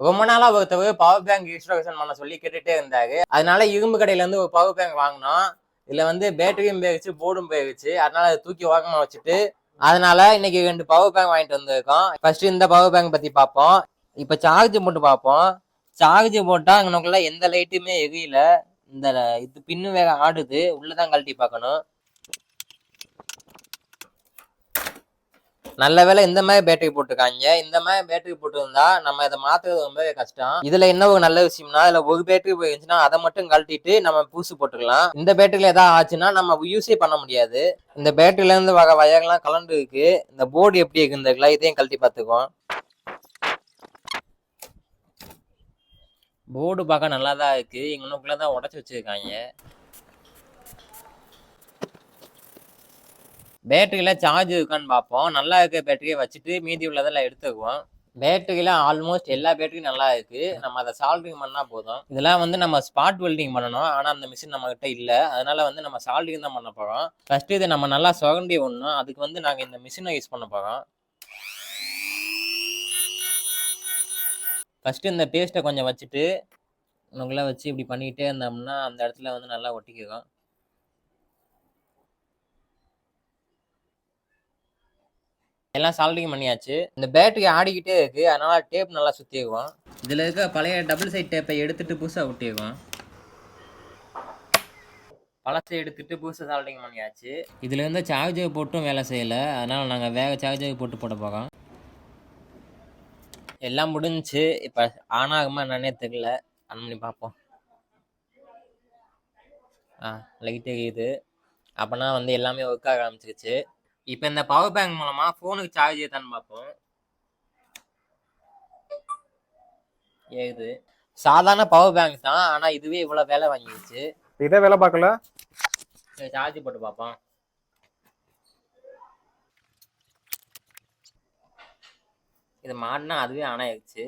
ரொம்ப நாளா ஒருத்தவர் பவர் பேங்க் இன்ஸ்டாலேஷன் பண்ண சொல்லி கேட்டுட்டே இருந்தாரு. அதனால இரும்பு கடையில இருந்து ஒரு பவர் பேங்க் வாங்கினோம். இதுல வந்து பேட்டரியும் போயிருச்சு, போர்டும் போயிருச்சு. அதனால அதை தூக்கி ஓரமா வச்சுட்டு அதனால இன்னைக்கு 2 பவர் பேங்க் வாங்கிட்டு வந்திருக்கோம். ஃபர்ஸ்ட் இந்த பவர் பேங்க் பத்தி பார்ப்போம். இப்ப சார்ஜ் போட்டு பார்ப்போம். சார்ஜ் போட்டா இங்கனக்குள்ள எந்த லைட்டுமே எரியல. இந்த இது பின்னு வேற ஆடுது. உள்ளதான் கழட்டி பார்க்கணும். நல்ல வேலை இந்த மாதிரி பேட்டரி போட்டுருக்காங்க. இந்த மாதிரி பேட்டரி போட்டுருந்தா நம்ம இதை மாத்துறது ரொம்பவே கஷ்டம். இதுல என்ன ஒரு நல்ல விஷயம்னா, இதுல ஒரு பேட்டரி போயிருந்துச்சுன்னா அதை மட்டும் கழட்டிட்டு நம்ம பூசு போட்டுக்கலாம். இந்த பேட்டரியில ஏதாவது ஆச்சுன்னா நம்ம யூஸே பண்ண முடியாது. இந்த பேட்டரியில இருந்து வர வயர்லாம் கலண்டு இருக்கு. இந்த போர்டு எப்படி இருக்குன்னு இதையும் கழட்டி பார்த்துக்குவோம். போர்டு பார்க்க நல்லா தான் இருக்கு. இங்கனுக்குள்ளதான் உடச்சு வச்சிருக்காங்க. பேட்டரியில சார்ஜ் இருக்கான்னு பார்ப்போம். நல்லா இருக்க பேட்டரியை வச்சுட்டு மீதி உள்ளதெல்லாம் எடுத்துக்குவோம். பேட்டரியில ஆல்மோஸ்ட் எல்லா பேட்டரியும் நல்லா இருக்கு. நம்ம அதை சால்டரிங் பண்ணா போதும். இதெல்லாம் வந்து நம்ம ஸ்பாட் வெல்டிங் பண்ணணும். ஆனா அந்த மிஷின் நம்ம கிட்ட இல்ல. அதனால வந்து நம்ம சால்டரிங் தான் பண்ண போறோம். ஃபர்ஸ்ட் இதை நம்ம நல்லா சுரண்டி விடணும். அதுக்கு வந்து நாங்க இந்த மிஷினை யூஸ் பண்ண போறோம். ஃபர்ஸ்ட் இந்த பேஸ்ட்டை கொஞ்சம் வச்சுட்டு உங்களுக்குள்ள வச்சு இப்படி பண்ணிக்கிட்டே இருந்தோம்னா அந்த இடத்துல வந்து நல்லா ஒட்டிக்கிறோம். எல்லாம் சால்டரிங் பண்ணியாச்சு. இந்த பேட்டரி ஆடிக்கிட்டே இருக்கு. அதனால டேப் நல்லா சுத்திக்குவோம். இதுல இருக்க பழைய டபுள் சைட் டேப்பை எடுத்துட்டு புதுசா ஒட்டிக்குவோம். பழசை எடுத்துட்டு புதுசா சால்டரிங் பண்ணியாச்சு. இதுல இருந்து சார்ஜர் போட்டும் வேலை செய்யல. அதனால நாங்க வேற சார்ஜர் போட்டு போட போறோம். எல்லாம் முடிஞ்சுச்சு. இப்ப ஆன் ஆகுமா என்னன்னே தெரியல. ஆன் பண்ணி பார்ப்போம். லைட் எரியுது. அப்பனா வந்து எல்லாமே ஒர்க் ஆக ஆரம்பிச்சிருச்சு. இப்ப இந்த பவர் பேங்க் மூலமா போனுக்கு சார்ஜ் ஏத்தான்னு பார்ப்போம். ஏது சாதாரண பவர் பேங்க் தான். ஆனா இதுவே இவ்வளவு வேலை வாங்கிடுச்சு. இதே வேலை பார்க்கல. சார்ஜ் போட்டு பார்ப்போம். இது மாட்டினா அதுவே ஆன் ஆயிடுச்சு.